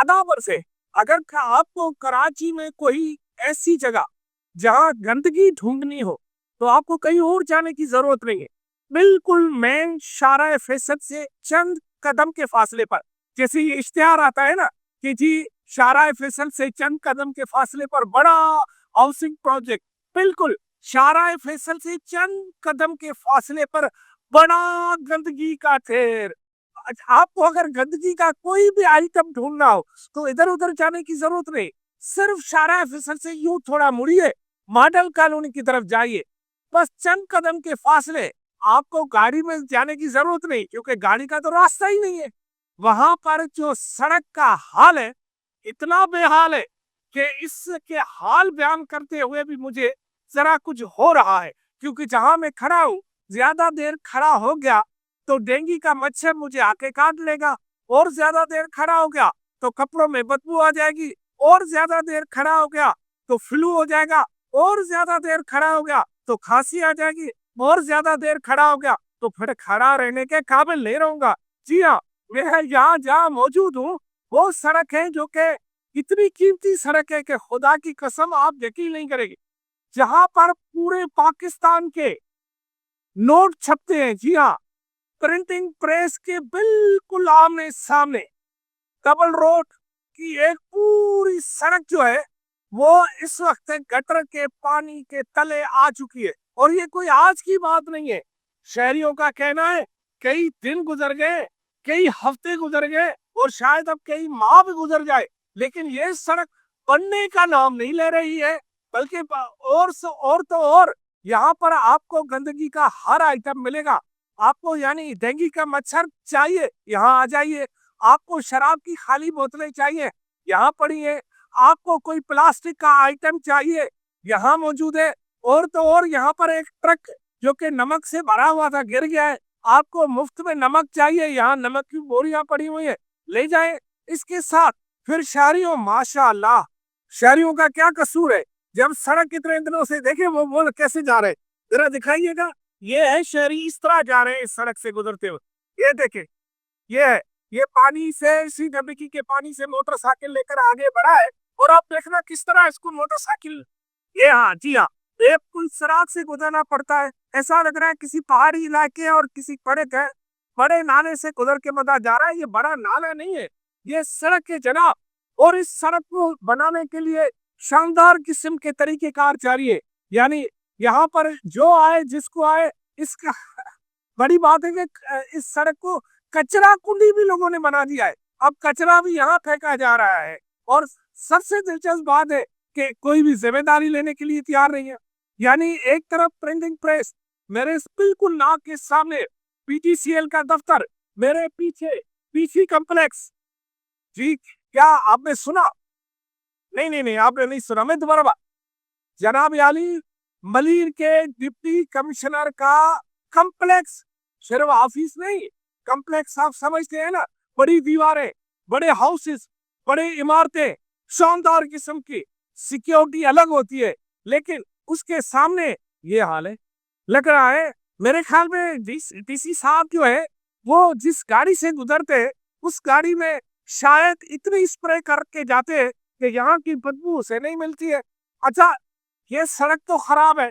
अदावर से अगर आपको कराची में कोई ऐसी जगह जहां गंदगी ढूंढनी हो तो आपको कहीं और जाने की जरूरत नहीं है। बिल्कुल मेन शारा फैसल से चंद कदम के फासले पर, जैसे ये इश्तिहार आता है ना कि जी शारा फैसल से चंद कदम के फासले पर बड़ा हाउसिंग प्रोजेक्ट, बिल्कुल शारा फैसल से चंद कदम के फासले पर बड़ा गंदगी का ढेर। आपको अगर गंदगी का कोई भी आइटम ढूंढना हो तो इधर उधर जाने की जरूरत नहीं, सिर्फ शारा फैसल से यूं थोड़ा मुड़िए, मॉडल कॉलोनी की तरफ जाइए, बस चंद कदम के फासले। आपको गाड़ी में जाने की जरूरत नहीं क्योंकि गाड़ी का तो रास्ता ही नहीं है। वहां पर जो सड़क का हाल है, इतना बेहाल है कि इसके हाल बयान करते हुए भी मुझे जरा कुछ हो रहा है, क्योंकि जहां मैं खड़ा हूं ज्यादा देर खड़ा हो गया तो डेंगू का मच्छर मुझे आके काट लेगा, और ज्यादा देर खड़ा हो गया तो कपड़ों में बदबू आ जाएगी, और ज्यादा देर खड़ा हो गया तो फ्लू हो जाएगा, और ज्यादा देर खड़ा हो गया तो खांसी आ जाएगी, और ज्यादा देर खड़ा हो गया तो फिर खड़ा रहने के काबिल नहीं रहूंगा। जी हाँ, मैं यहाँ जहाँ मौजूद हूँ वो सड़क है जो कि इतनी कीमती सड़क है कि खुदा की कसम आप यकीन नहीं करेगी, जहां पर पूरे पाकिस्तान के नोट छपते हैं। जी हाँ, प्रिंटिंग प्रेस के बिल्कुल आमने सामने डबल रोड की एक पूरी सड़क जो है वो इस वक्त गटर के पानी के तले आ चुकी है। और ये कोई आज की बात नहीं है, शहरियों का कहना है कई दिन गुजर गए, कई हफ्ते गुजर गए, और शायद अब कई माह भी गुजर जाए, लेकिन ये सड़क बनने का नाम नहीं ले रही है। बल्कि और तो और यहाँ पर आपको गंदगी का हर आइटम मिलेगा। आपको यानी डेंगू का मच्छर चाहिए, यहाँ आ जाइए। आपको शराब की खाली बोतलें चाहिए, यहाँ पड़ी है। आपको कोई प्लास्टिक का आइटम चाहिए, यहाँ मौजूद है। और तो और यहाँ पर एक ट्रक जो कि नमक से भरा हुआ था गिर गया है, आपको मुफ्त में नमक चाहिए, यहाँ नमक की बोरियां पड़ी हुई है, ले जाए। इसके साथ फिर शहरियों, माशाअल्लाह, शहरियों का क्या कसूर है, जब सड़क इतने दिनों से देखे वो बोल कैसे जा रहे, जरा दिखाइएगा। ये है शहरी इस तरह जा रहे हैं इस सड़क से गुजरते हुए, ये देखे, ये है, ये पानी से, इसी गंदगी के पानी से मोटरसाइकिल लेकर आगे बढ़ा है। और आप देखना किस तरह इसको मोटरसाइकिल, ये हाँ जी हाँ, एक पुल सड़क से गुजरना पड़ता है। ऐसा लग रहा है किसी पहाड़ी इलाके और किसी बड़े नाले से गुजर के मजा जा रहा है। ये बड़ा नाला नहीं है, ये सड़क है जनाब। और इस सड़क को बनाने के लिए शानदार किस्म के तरीकेकार जारी है। यानी यहाँ पर जो आए जिसको आए, इसका बड़ी बात है कि इस सड़क को कचरा कुंडी भी लोगों ने बना दिया है, अब कचरा भी यहाँ फेंका जा रहा है। और सबसे दिलचस्प बात है कि कोई भी जिम्मेदारी लेने के लिए तैयार नहीं है। यानी एक तरफ प्रिंटिंग प्रेस, मेरे बिल्कुल नाक के सामने पीटीसीएल का दफ्तर, मेरे पीछे पीसी कॉम्प्लेक्स। जी क्या आपने सुना? नहीं नहीं नहीं, आपने नहीं सुना, मैं दोबारा जनाब याली मलिर के डिप्टी कमिश्नर का कॉम्प्लेक्स, सिर्फ ऑफिस नहीं, कॉम्प्लेक्स आप समझते हैं ना, बड़ी दीवारें, बड़े हाउसेस, बड़े इमारतें, शानदार किस्म की सिक्योरिटी अलग होती है, लेकिन उसके सामने ये हाल है। लग रहा है मेरे ख्याल में डीसी साहब जो है वो जिस गाड़ी से गुजरते हैं उस गाड़ी में शायद इतनी स्प्रे करके जाते हैं कि यहाँ की बदबू उसे नहीं मिलती है। अच्छा, ये सड़क तो खराब है,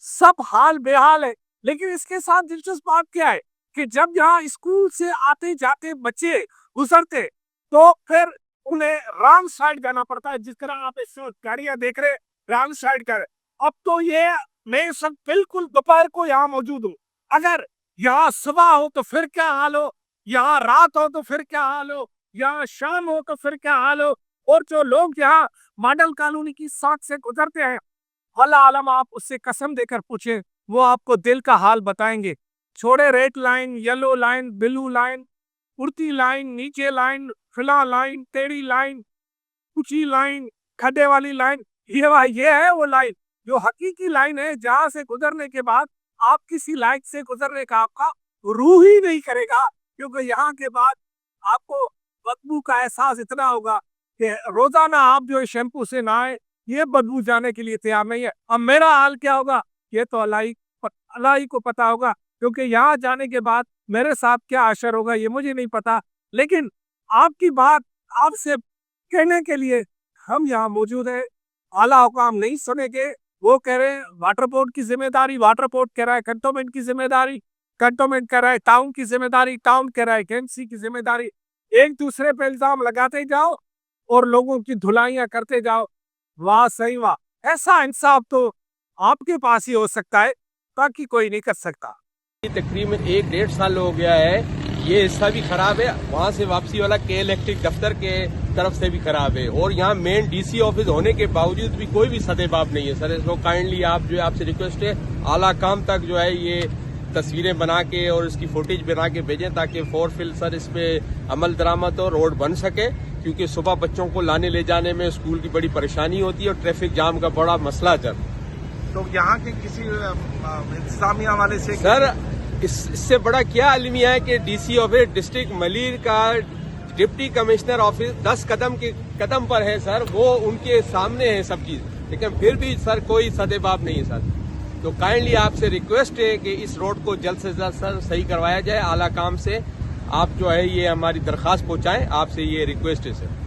सब हाल बेहाल है, लेकिन इसके साथ दिलचस्प बात क्या है कि जब यहाँ स्कूल से आते जाते बच्चे गुजरते तो फिर उन्हें रॉन्ग साइड जाना पड़ता है। जिस तरह आप इस गाड़ियां देख रहे, रॉन्ग साइड कर। अब तो ये मैं सब बिल्कुल दोपहर को यहाँ मौजूद हूँ, अगर यहाँ सुबह हो तो फिर क्या हाल हो, यहाँ रात हो तो फिर क्या हाल हो, यहाँ शाम हो तो फिर क्या हाल हो। और जो लोग यहाँ मॉडल कॉलोनी की सड़क से गुजरते हैं, वल्लाह आलम आप उससे कसम देकर पूछे, वो आपको दिल का हाल बताएंगे। छोड़े red line, yellow line, blue line, उड़ती लाइन, नीचे लाइन, फिला लाइन, टेढ़ी लाइन, ऊंची लाइन, खड्डे वाली लाइन, ये है वो लाइन जो हकीकी लाइन है, जहां से गुजरने के बाद आप किसी लाइन से गुजरने का आपका रूह ही नहीं करेगा, क्योंकि यहाँ के बाद आपको बदबू का एहसास इतना होगा कि रोजाना आप जो शैम्पू से नहाए, ये बदबू जाने के लिए तैयार नहीं है। अब मेरा हाल क्या होगा ये तो अल्लाह ही को पता होगा, क्योंकि यहाँ जाने के बाद मेरे साथ क्या असर होगा ये मुझे नहीं पता। लेकिन आपकी बात आपसे कहने के लिए हम यहाँ मौजूद है। आला हुकाम नहीं सुनेंगे, वो कह रहे हैं वाटर बोर्ड की जिम्मेदारी, वाटर बोर्ड कह रहा है कंटोनमेंट की जिम्मेदारी, कंटोनमेंट कह रहा है टाउन की जिम्मेदारी, टाउन कह रहा है केएमसी की जिम्मेदारी। एक दूसरे पे इल्जाम लगाते जाओ और लोगों की धुलाइयां करते जाओ। वाह सही वाह, ऐसा इंसाफ तो आपके पास ही हो सकता है, बाकी कोई नहीं कर सकता। तकरीबन 1-1.5 साल हो गया है, ये हिस्सा भी खराब है, वहाँ से वापसी वाला के इलेक्ट्रिक दफ्तर के तरफ से भी खराब है, और यहाँ मेन डीसी ऑफिस होने के बावजूद भी कोई भी सदेबाब नहीं है। सर इसको काइंडली आप जो है, आपसे रिक्वेस्ट है आला काम तक जो है ये तस्वीरें बना के और इसकी फुटेज बना के भेजें, ताकि फोरफिल सर इस पे अमल दरामद और रोड बन सके, क्योंकि सुबह बच्चों को लाने ले जाने में स्कूल की बड़ी परेशानी होती है और ट्रैफिक जाम का बड़ा मसला है। तो यहाँ के किसी इंतजामिया वाले से सर इससे बड़ा क्या अलमिया है कि डीसी ऑफिस डिस्ट्रिक्ट मलीर का डिप्टी कमिश्नर ऑफिस 10 कदम पर है सर, वो उनके सामने है सब चीज, लेकिन फिर भी सर कोई सदेबाब नहीं है सर। तो काइंडली आपसे रिक्वेस्ट है कि इस रोड को जल्द से जल्द सर सही करवाया जाए। आला काम से आप जो है ये हमारी दरखास्त पहुंचाएं, आपसे ये रिक्वेस्ट है सर।